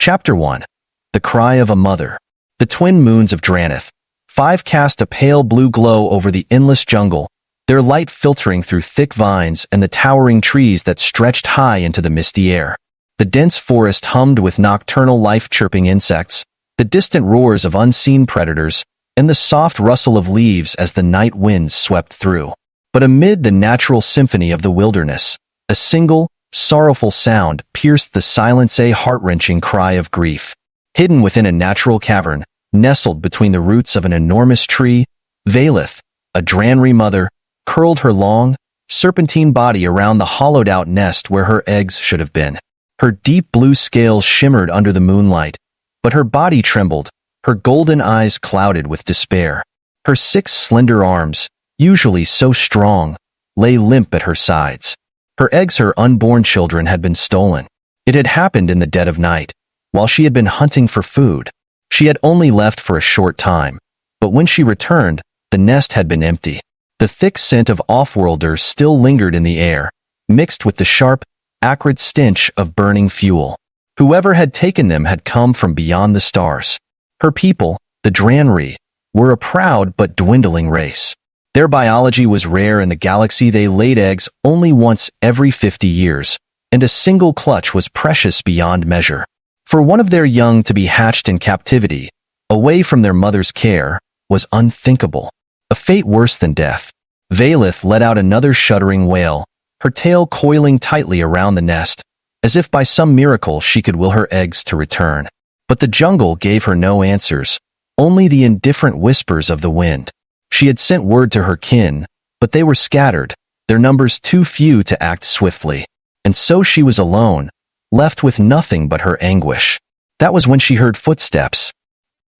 Chapter 1. The Cry of a Mother. The twin moons of Drannith. 5 cast a pale blue glow over the endless jungle, their light filtering through thick vines and the towering trees that stretched high into the misty air. The dense forest hummed with nocturnal life-chirping insects, the distant roars of unseen predators, and the soft rustle of leaves as the night winds swept through. But amid the natural symphony of the wilderness, a single, sorrowful sound pierced the silence, a heart-wrenching cry of grief. Hidden within a natural cavern, nestled between the roots of an enormous tree, Valith, a Dranry mother, curled her long, serpentine body around the hollowed-out nest where her eggs should have been. Her deep blue scales shimmered under the moonlight, but her body trembled, her golden eyes clouded with despair. Her 6 slender arms, usually so strong, lay limp at her sides. Her eggs, her unborn children, had been stolen. It had happened in the dead of night, while she had been hunting for food. She had only left for a short time, but when she returned, the nest had been empty. The thick scent of offworlders still lingered in the air, mixed with the sharp, acrid stench of burning fuel. Whoever had taken them had come from beyond the stars. Her people, the Dranry, were a proud but dwindling race. Their biology was rare in the galaxy. They laid eggs only once every 50 years, and a single clutch was precious beyond measure. For one of their young to be hatched in captivity, away from their mother's care, was unthinkable. A fate worse than death. Valith let out another shuddering wail, her tail coiling tightly around the nest, as if by some miracle she could will her eggs to return. But the jungle gave her no answers, only the indifferent whispers of the wind. She had sent word to her kin, but they were scattered, their numbers too few to act swiftly. And so she was alone, left with nothing but her anguish. That was when she heard footsteps.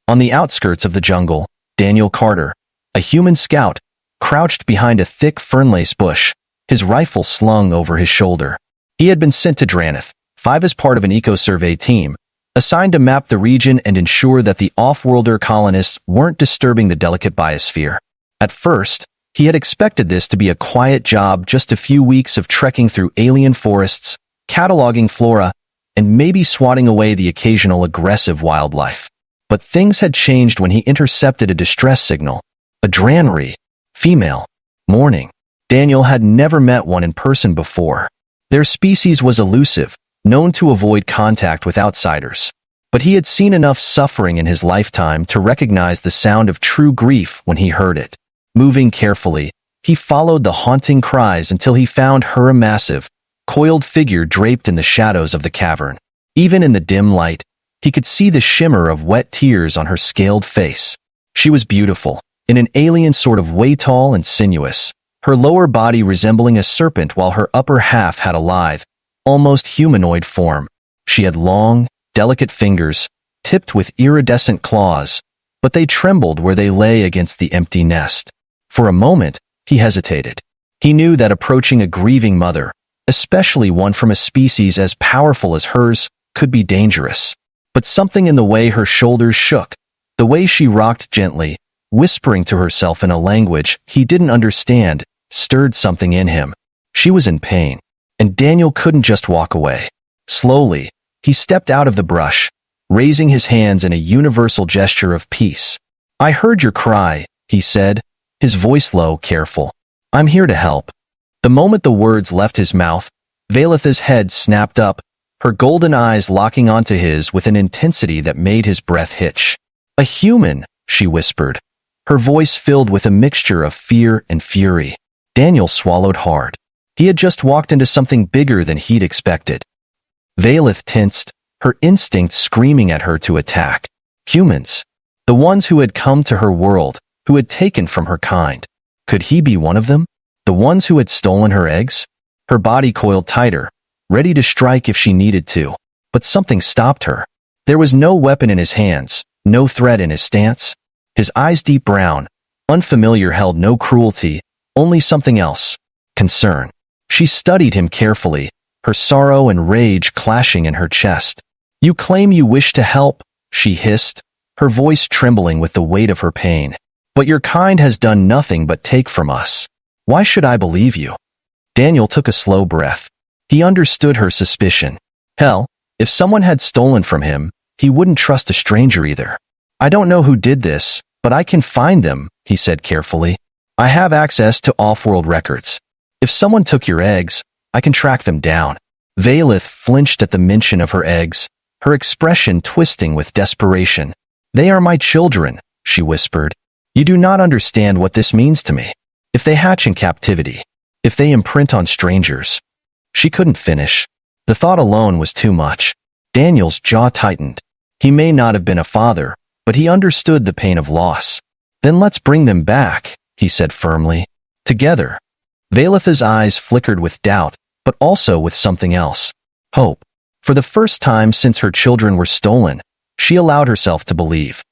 On the outskirts of the jungle, Daniel Carter, a human scout, crouched behind a thick fernlace bush, his rifle slung over his shoulder. He had been sent to Drannith, 5 as part of an eco-survey team, assigned to map the region and ensure that the off-worlder colonists weren't disturbing the delicate biosphere. At first, he had expected this to be a quiet job, just a few weeks of trekking through alien forests, cataloging flora, and maybe swatting away the occasional aggressive wildlife. But things had changed when he intercepted a distress signal. A Dranry, female, mourning. Daniel had never met one in person before. Their species was elusive, known to avoid contact with outsiders. But he had seen enough suffering in his lifetime to recognize the sound of true grief when he heard it. Moving carefully, he followed the haunting cries until he found her, a massive, coiled figure draped in the shadows of the cavern. Even in the dim light, he could see the shimmer of wet tears on her scaled face. She was beautiful, in an alien sort of way, tall and sinuous, her lower body resembling a serpent while her upper half had a lithe, almost humanoid form. She had long, delicate fingers, tipped with iridescent claws, but they trembled where they lay against the empty nest. For a moment, he hesitated. He knew that approaching a grieving mother, especially one from a species as powerful as hers, could be dangerous. But something in the way her shoulders shook, the way she rocked gently, whispering to herself in a language he didn't understand, stirred something in him. She was in pain, and Daniel couldn't just walk away. Slowly, he stepped out of the brush, raising his hands in a universal gesture of peace. "I heard your cry," he said, his voice low, careful. "I'm here to help." The moment the words left his mouth, Valith's head snapped up, her golden eyes locking onto his with an intensity that made his breath hitch. "A human," she whispered, her voice filled with a mixture of fear and fury. Daniel swallowed hard. He had just walked into something bigger than he'd expected. Valith tensed, her instincts screaming at her to attack. Humans. The ones who had come to her world, who had taken from her kind. Could he be one of them? The ones who had stolen her eggs? Her body coiled tighter, ready to strike if she needed to. But something stopped her. There was no weapon in his hands, no threat in his stance. His eyes deep brown, unfamiliar, held no cruelty, only something else. Concern. She studied him carefully, her sorrow and rage clashing in her chest. "You claim you wish to help," she hissed, her voice trembling with the weight of her pain. "But your kind has done nothing but take from us. Why should I believe you?" Daniel took a slow breath. He understood her suspicion. Hell, if someone had stolen from him, He wouldn't trust a stranger either. "I don't know who did this, but I can find them," he said carefully. "I have access to off-world records. If someone took your eggs, I can track them down." Valeth flinched at the mention of her eggs, her expression twisting with desperation. "They are my children," she whispered. "You do not understand what this means to me. If they hatch in captivity, if they imprint on strangers." She couldn't finish. The thought alone was too much. Daniel's jaw tightened. He may not have been a father, but he understood the pain of loss. "Then let's bring them back," he said firmly. "Together." Valeth's eyes flickered with doubt, but also with something else. Hope. For the first time since her children were stolen, she allowed herself to believe.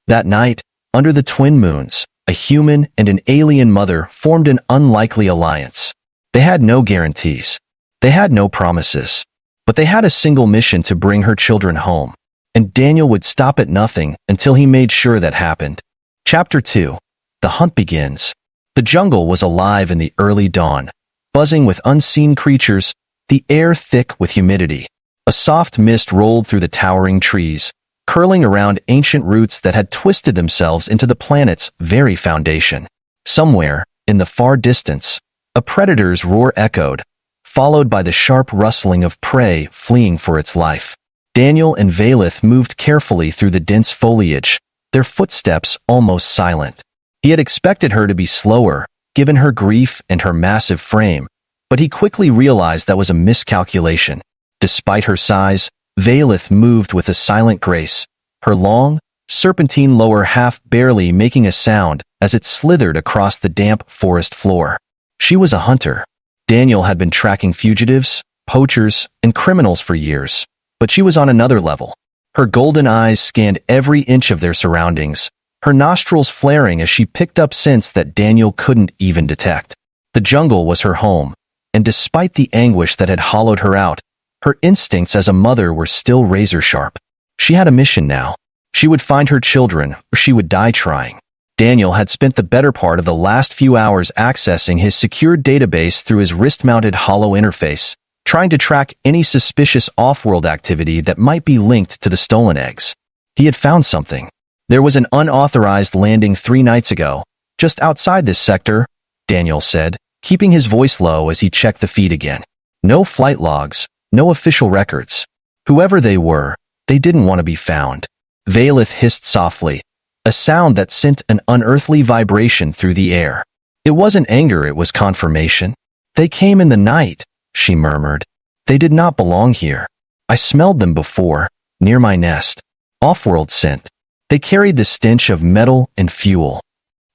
That night, under the twin moons, a human and an alien mother formed an unlikely alliance. They had no guarantees. They had no promises. But they had a single mission to bring her children home. And Daniel would stop at nothing until he made sure that happened. Chapter 2. The hunt begins. The jungle was alive in the early dawn, buzzing with unseen creatures, the air thick with humidity. A soft mist rolled through the towering trees, curling around ancient roots that had twisted themselves into the planet's very foundation. Somewhere, in the far distance, a predator's roar echoed, followed by the sharp rustling of prey fleeing for its life. Daniel and Valeth moved carefully through the dense foliage, their footsteps almost silent. He had expected her to be slower, given her grief and her massive frame, but he quickly realized that was a miscalculation. Despite her size, Valeth moved with a silent grace, her long, serpentine lower half barely making a sound as it slithered across the damp forest floor. She was a hunter. Daniel had been tracking fugitives, poachers, and criminals for years, but she was on another level. Her golden eyes scanned every inch of their surroundings, her nostrils flaring as she picked up scents that Daniel couldn't even detect. The jungle was her home, and despite the anguish that had hollowed her out, her instincts as a mother were still razor-sharp. She had a mission now. She would find her children, or she would die trying. Daniel had spent the better part of the last few hours accessing his secured database through his wrist-mounted hollow interface, trying to track any suspicious off-world activity that might be linked to the stolen eggs. He had found something. There was an unauthorized landing 3 nights ago, just outside this sector, Daniel said, keeping his voice low as he checked the feed again. No flight logs, no official records. Whoever they were, they didn't want to be found. Valeth hissed softly, a sound that sent an unearthly vibration through the air. It wasn't anger, it was confirmation. "They came in the night," she murmured. "They did not belong here. I smelled them before, near my nest. Off-world scent. They carried the stench of metal and fuel."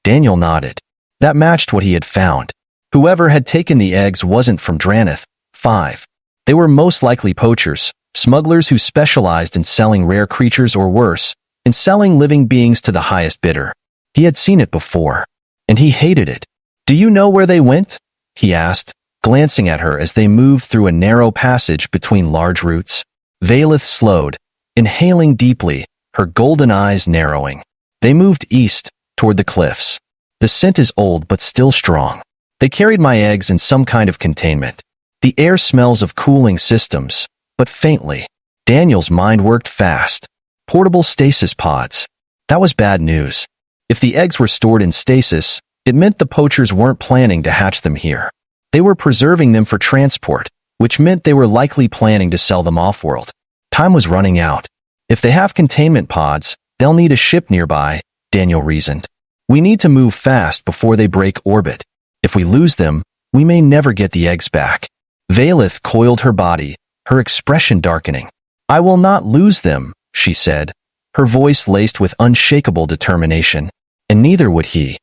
Daniel nodded. That matched what he had found. Whoever had taken the eggs wasn't from Draneth. 5. They were most likely poachers, smugglers who specialized in selling rare creatures or worse, in selling living beings to the highest bidder. He had seen it before, and he hated it. "Do you know where they went?" he asked, glancing at her as they moved through a narrow passage between large roots. Valeth slowed, inhaling deeply, her golden eyes narrowing. "They moved east, toward the cliffs. The scent is old but still strong. They carried my eggs in some kind of containment. The air smells of cooling systems, but faintly." Daniel's mind worked fast. Portable stasis pods. That was bad news. If the eggs were stored in stasis, it meant the poachers weren't planning to hatch them here. They were preserving them for transport, which meant they were likely planning to sell them off-world. Time was running out. If they have containment pods, they'll need a ship nearby, Daniel reasoned. "We need to move fast before they break orbit. If we lose them, we may never get the eggs back." Valeth coiled her body, her expression darkening. "I will not lose them," she said, her voice laced with unshakable determination. And neither would he.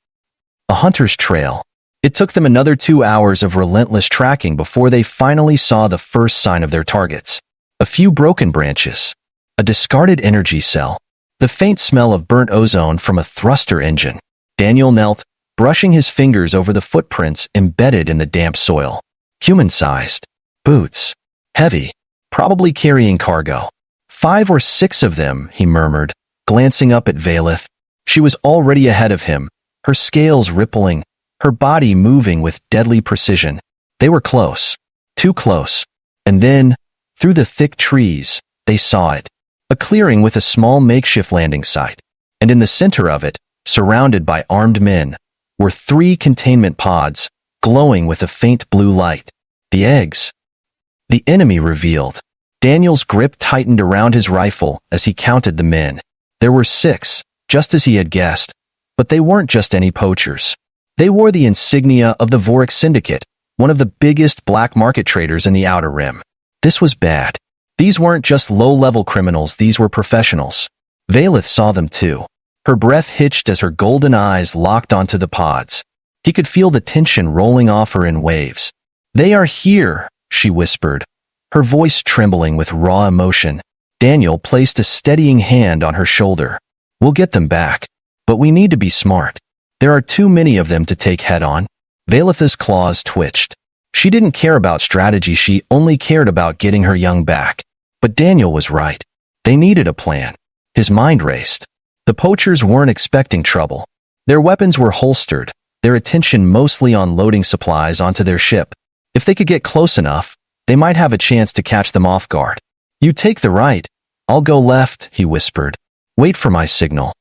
A hunter's trail. It took them another 2 hours of relentless tracking before they finally saw the first sign of their targets. A few broken branches. A discarded energy cell. The faint smell of burnt ozone from a thruster engine. Daniel knelt, brushing his fingers over the footprints embedded in the damp soil. Human-sized. Boots. Heavy. Probably carrying cargo. 5 or 6 of them, he murmured, glancing up at Valeth. She was already ahead of him, her scales rippling, her body moving with deadly precision. They were close. Too close. And then, through the thick trees, they saw it. a clearing with a small makeshift landing site, and in the center of it, surrounded by armed men, were 3 containment pods, glowing with a faint blue light. The eggs. The enemy revealed. Daniel's grip tightened around his rifle as he counted the men. There were 6, just as he had guessed, but they weren't just any poachers. They wore the insignia of the Vorik Syndicate, one of the biggest black market traders in the Outer Rim. This was bad. These weren't just low-level criminals, these were professionals. Valeth saw them too. Her breath hitched as her golden eyes locked onto the pods. He could feel the tension rolling off her in waves. "They are here," she whispered, her voice trembling with raw emotion. Daniel placed a steadying hand on her shoulder. "We'll get them back, but we need to be smart. There are too many of them to take head-on." Valetha's claws twitched. She didn't care about strategy, she only cared about getting her young back. But Daniel was right. They needed a plan. His mind raced. The poachers weren't expecting trouble. Their weapons were holstered, their attention mostly on loading supplies onto their ship. If they could get close enough, they might have a chance to catch them off guard. "You take the right. I'll go left," he whispered. "Wait for my signal."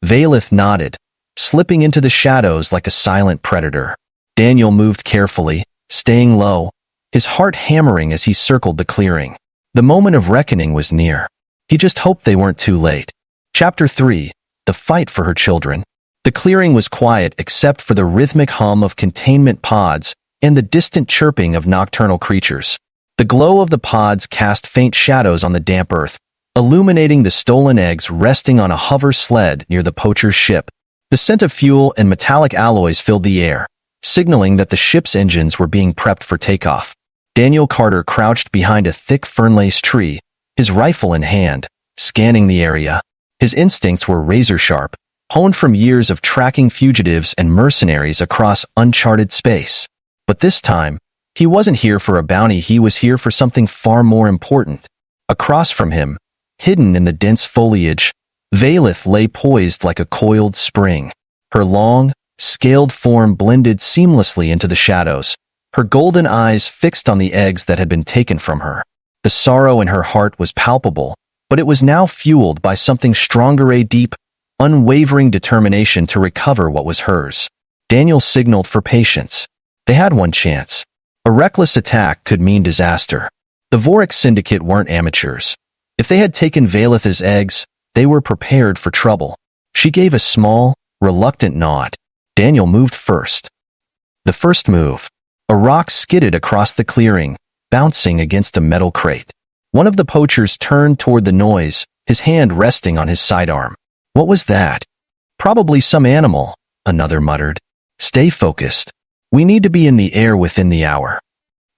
Valeth nodded, slipping into the shadows like a silent predator. Daniel moved carefully, staying low, his heart hammering as he circled the clearing. The moment of reckoning was near. He just hoped they weren't too late. Chapter 3. The Fight for Her Children. The clearing was quiet except for the rhythmic hum of containment pods and the distant chirping of nocturnal creatures. The glow of the pods cast faint shadows on the damp earth, illuminating the stolen eggs resting on a hover sled near the poacher's ship. The scent of fuel and metallic alloys filled the air, signaling that the ship's engines were being prepped for takeoff. Daniel Carter crouched behind a thick fern-laced tree, his rifle in hand, scanning the area. His instincts were razor-sharp, honed from years of tracking fugitives and mercenaries across uncharted space. But this time, he wasn't here for a bounty, he was here for something far more important. Across from him, hidden in the dense foliage, Valeth lay poised like a coiled spring. Her long, scaled form blended seamlessly into the shadows, her golden eyes fixed on the eggs that had been taken from her. The sorrow in her heart was palpable, but it was now fueled by something stronger, a deep, unwavering determination to recover what was hers. Daniel signaled for patience. They had one chance. A reckless attack could mean disaster. The Vorik Syndicate weren't amateurs. If they had taken Valetha's eggs, they were prepared for trouble. She gave a small, reluctant nod. Daniel moved first. The first move. A rock skidded across the clearing, bouncing against a metal crate. One of the poachers turned toward the noise, his hand resting on his sidearm. "What was that?" "Probably some animal," another muttered. "Stay focused. We need to be in the air within the hour."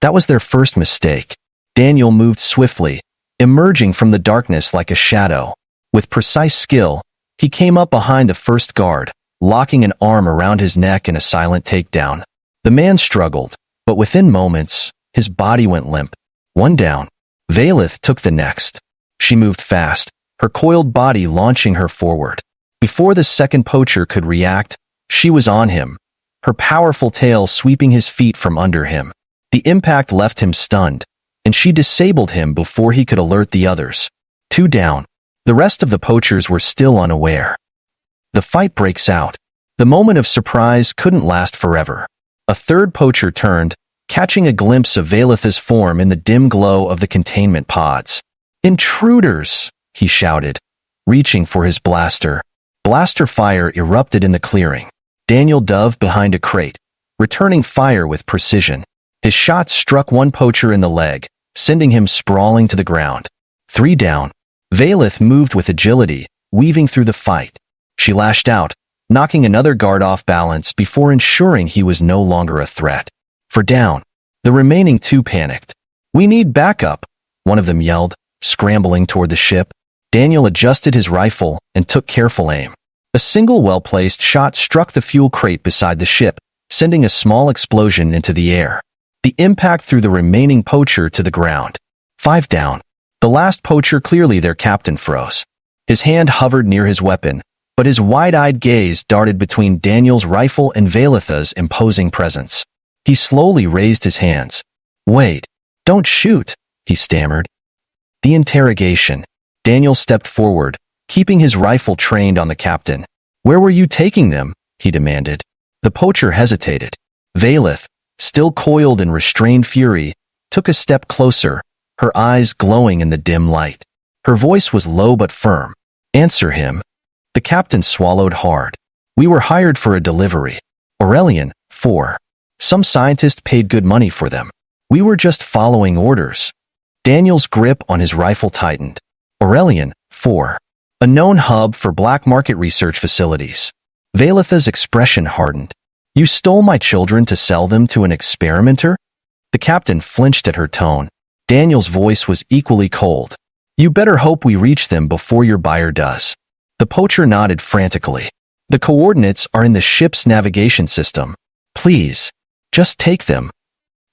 That was their first mistake. Daniel moved swiftly, emerging from the darkness like a shadow. With precise skill, he came up behind the first guard, locking an arm around his neck in a silent takedown. The man struggled, but within moments, his body went limp. One down. Valeth took the next. She moved fast, her coiled body launching her forward. Before the second poacher could react, she was on him, her powerful tail sweeping his feet from under him. The impact left him stunned, and she disabled him before he could alert the others. 2 down. The rest of the poachers were still unaware. The fight breaks out. The moment of surprise couldn't last forever. A third poacher turned, catching a glimpse of Valetha's form in the dim glow of the containment pods. "Intruders!" he shouted, reaching for his blaster. Blaster fire erupted in the clearing. Daniel dove behind a crate, returning fire with precision. His shot struck one poacher in the leg, sending him sprawling to the ground. 3 down. Valeth moved with agility, weaving through the fight. She lashed out, knocking another guard off balance before ensuring he was no longer a threat. 4 down. The remaining 2 panicked. "We need backup," one of them yelled, scrambling toward the ship. Daniel adjusted his rifle and took careful aim. A single well-placed shot struck the fuel crate beside the ship, sending a small explosion into the air. The impact threw the remaining poacher to the ground. 5 down. The last poacher, clearly their captain, froze. His hand hovered near his weapon, but his wide-eyed gaze darted between Daniel's rifle and Valetha's imposing presence. He slowly raised his hands. "Wait, don't shoot," he stammered. The interrogation. Daniel stepped forward, keeping his rifle trained on the captain. "Where were you taking them?" he demanded. The poacher hesitated. Valeth, still coiled in restrained fury, took a step closer, her eyes glowing in the dim light. Her voice was low but firm. "Answer him." The captain swallowed hard. "We were hired for a delivery. Aurelian, 4. Some scientist paid good money for them. We were just following orders." Daniel's grip on his rifle tightened. "Aurelian, 4. A known hub for black market research facilities." Valetha's expression hardened. "You stole my children to sell them to an experimenter?" The captain flinched at her tone. Daniel's voice was equally cold. "You better hope we reach them before your buyer does." The poacher nodded frantically. "The coordinates are in the ship's navigation system. Please, just take them."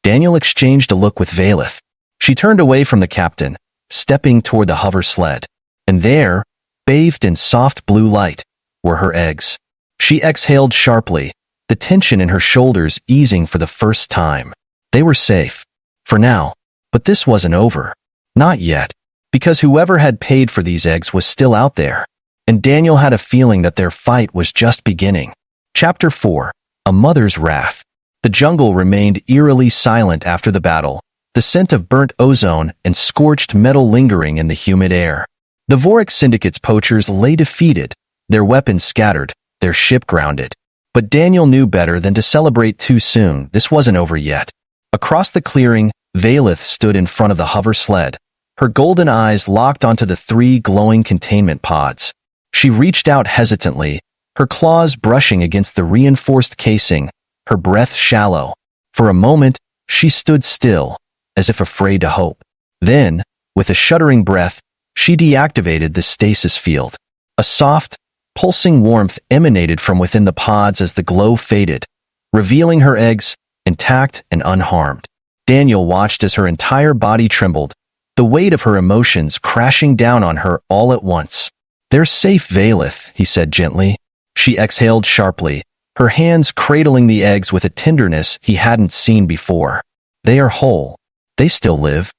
Daniel exchanged a look with Valeth. She turned away from the captain, stepping toward the hover sled. And there, bathed in soft blue light, were her eggs. She exhaled sharply, the tension in her shoulders easing for the first time. They were safe. For now. But this wasn't over. Not yet. Because whoever had paid for these eggs was still out there. And Daniel had a feeling that their fight was just beginning. Chapter 4. A Mother's Wrath. The jungle remained eerily silent after the battle, the scent of burnt ozone and scorched metal lingering in the humid air. The Vorik Syndicate's poachers lay defeated, their weapons scattered, their ship grounded. But Daniel knew better than to celebrate too soon. This wasn't over yet. Across the clearing, Valeth stood in front of the hover sled, her golden eyes locked onto the 3 glowing containment pods. She reached out hesitantly, her claws brushing against the reinforced casing, her breath shallow. For a moment, she stood still, as if afraid to hope. Then, with a shuddering breath, she deactivated the stasis field. A soft, pulsing warmth emanated from within the pods as the glow faded, revealing her eggs, intact and unharmed. Daniel watched as her entire body trembled, the weight of her emotions crashing down on her all at once. "They're safe, Valeth," he said gently. She exhaled sharply, her hands cradling the eggs with a tenderness he hadn't seen before. "They are whole. They still live."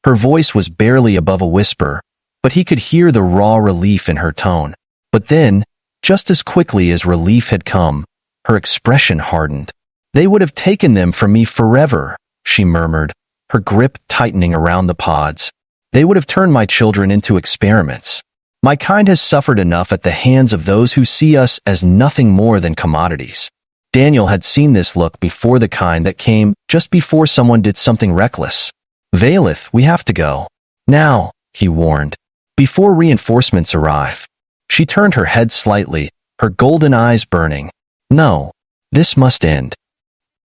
Her voice was barely above a whisper, but he could hear the raw relief in her tone. But then, just as quickly as relief had come, her expression hardened. "They would have taken them from me forever," she murmured, her grip tightening around the pods. "They would have turned my children into experiments. My kind has suffered enough at the hands of those who see us as nothing more than commodities." Daniel had seen this look before, the kind that came just before someone did something reckless. "Valeth, we have to go. Now," he warned, "before reinforcements arrive." She turned her head slightly, her golden eyes burning. "No, this must end."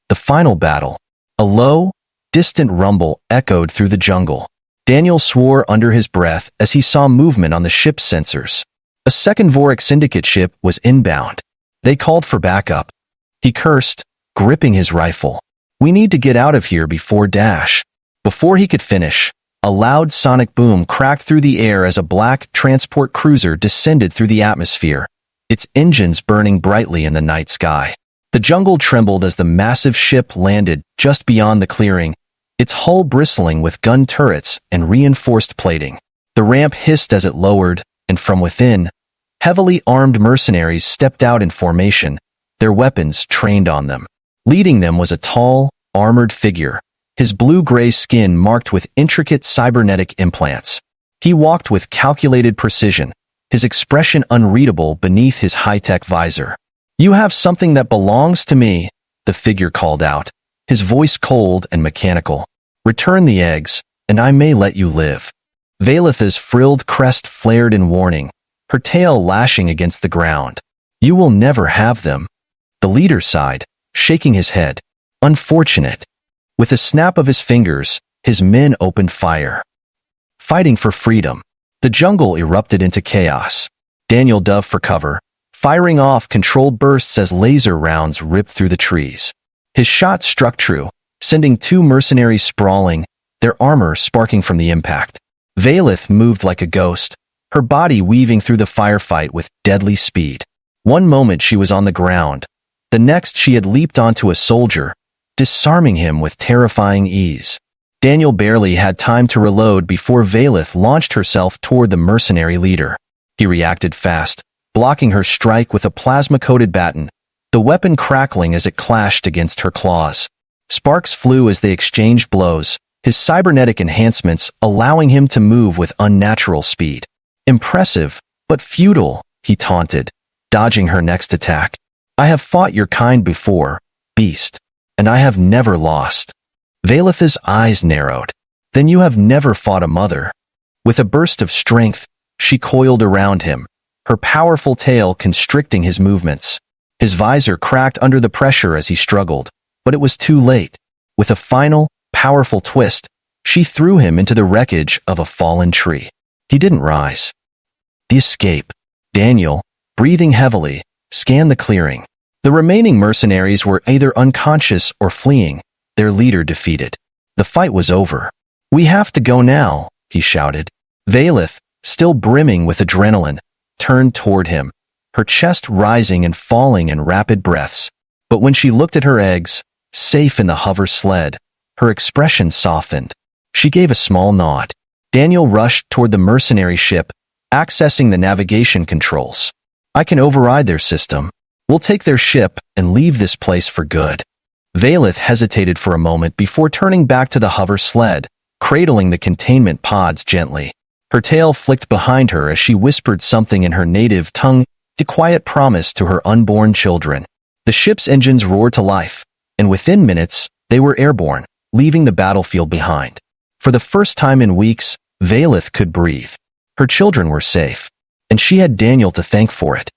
The final battle. A low, distant rumble echoed through the jungle. Daniel swore under his breath as he saw movement on the ship's sensors. A second Vorik Syndicate ship was inbound. They called for backup. He cursed, gripping his rifle. "We need to get out of here before dash." Before he could finish, a loud sonic boom cracked through the air as a black transport cruiser descended through the atmosphere, its engines burning brightly in the night sky. The jungle trembled as the massive ship landed just beyond the clearing, its hull bristling with gun turrets and reinforced plating. The ramp hissed as it lowered, and from within, heavily armed mercenaries stepped out in formation, their weapons trained on them. Leading them was a tall, armored figure, his blue-gray skin marked with intricate cybernetic implants. He walked with calculated precision, his expression unreadable beneath his high-tech visor. "You have something that belongs to me," the figure called out, his voice cold and mechanical. "Return the eggs, and I may let you live." Valetha's frilled crest flared in warning, her tail lashing against the ground. "You will never have them." The leader sighed, shaking his head. "Unfortunate." With a snap of his fingers, his men opened fire. Fighting for freedom. The jungle erupted into chaos. Daniel dove for cover, firing off controlled bursts as laser rounds ripped through the trees. His shot struck true, sending 2 mercenaries sprawling, their armor sparking from the impact. Valeth moved like a ghost, her body weaving through the firefight with deadly speed. One moment she was on the ground, the next she had leaped onto a soldier, disarming him with terrifying ease. Daniel barely had time to reload before Valeth launched herself toward the mercenary leader. He reacted fast, blocking her strike with a plasma-coated baton, the weapon crackling as it clashed against her claws. Sparks flew as they exchanged blows, his cybernetic enhancements allowing him to move with unnatural speed. Impressive, but futile, he taunted, dodging her next attack. I have fought your kind before, beast, and I have never lost. Valeth's eyes narrowed. Then you have never fought a mother. With a burst of strength, she coiled around him, her powerful tail constricting his movements. His visor cracked under the pressure as he struggled, but it was too late. With a final, powerful twist, she threw him into the wreckage of a fallen tree. He didn't rise. The escape. Daniel, breathing heavily, scanned the clearing. The remaining mercenaries were either unconscious or fleeing, their leader defeated. The fight was over. We have to go now, he shouted. Valeth, still brimming with adrenaline, turned toward him, her chest rising and falling in rapid breaths. But when she looked at her eggs, safe in the hover sled, her expression softened. She gave a small nod. Daniel rushed toward the mercenary ship, accessing the navigation controls. I can override their system. We'll take their ship and leave this place for good. Valeth hesitated for a moment before turning back to the hover sled, cradling the containment pods gently. Her tail flicked behind her as she whispered something in her native tongue, a quiet promise to her unborn children. The ship's engines roared to life, and within minutes, they were airborne, leaving the battlefield behind. For the first time in weeks, Valeth could breathe. Her children were safe, and she had Daniel to thank for it.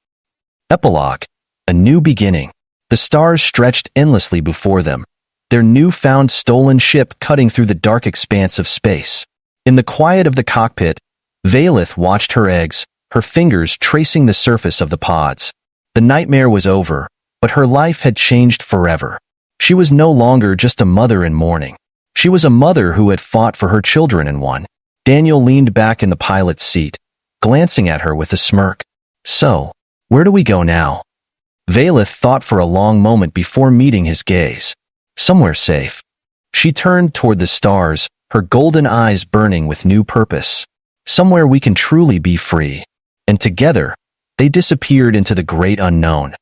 Epilogue. A new beginning. The stars stretched endlessly before them, their newfound stolen ship cutting through the dark expanse of space. In the quiet of the cockpit, Valeth watched her eggs, her fingers tracing the surface of the pods. The nightmare was over, but her life had changed forever. She was no longer just a mother in mourning. She was a mother who had fought for her children and won. Daniel leaned back in the pilot's seat, glancing at her with a smirk. So, where do we go now? Valeth thought for a long moment before meeting his gaze. Somewhere safe. She turned toward the stars, her golden eyes burning with new purpose. Somewhere we can truly be free. And together, they disappeared into the great unknown.